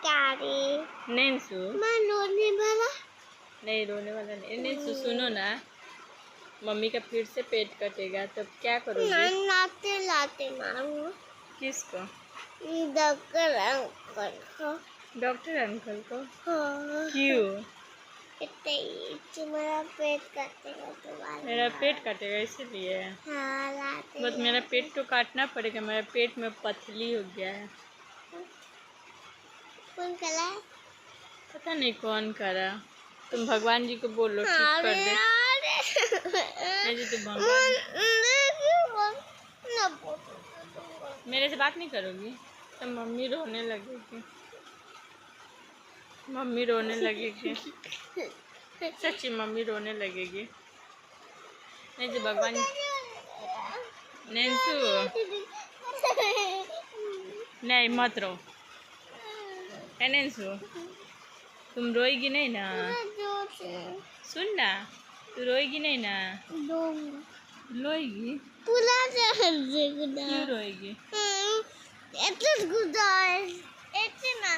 नैन्सू मैं रोने वाला नहीं, रोने वाला नहीं। नैन्सू सुनो ना, मम्मी का फिर से पेट कटेगा तब क्या करोगी? लाते लाते मारूंगा किसको? डॉक्टर अंकल को। डॉक्टर अंकल को? हाँ। क्यों? तुम्हारा पेट काटेगा तुम्हारा। मेरा पेट काटेगा इसीलिए? हाँ, लाते बस मेरा पेट तो काटना पड़ेगा, मेरा पेट में पथरी हो गया है। कौन करा? पता नहीं कौन करा। तुम भगवान जी को बोलो ठीक कर दे। नहीं जी, तुम भगवान मेरे से बात नहीं करोगी तो मम्मी रोने लगेगी। मम्मी रोने लगेगी, सच्ची मम्मी रोने लगेगी। नहीं जी भगवान। नैन्सू नहीं मत रो। नैन्सू तुम रोएगी नहीं ना? सुन ना, तू रोएगी नहीं ना? रोएगी? क्यों रोएगी? इतना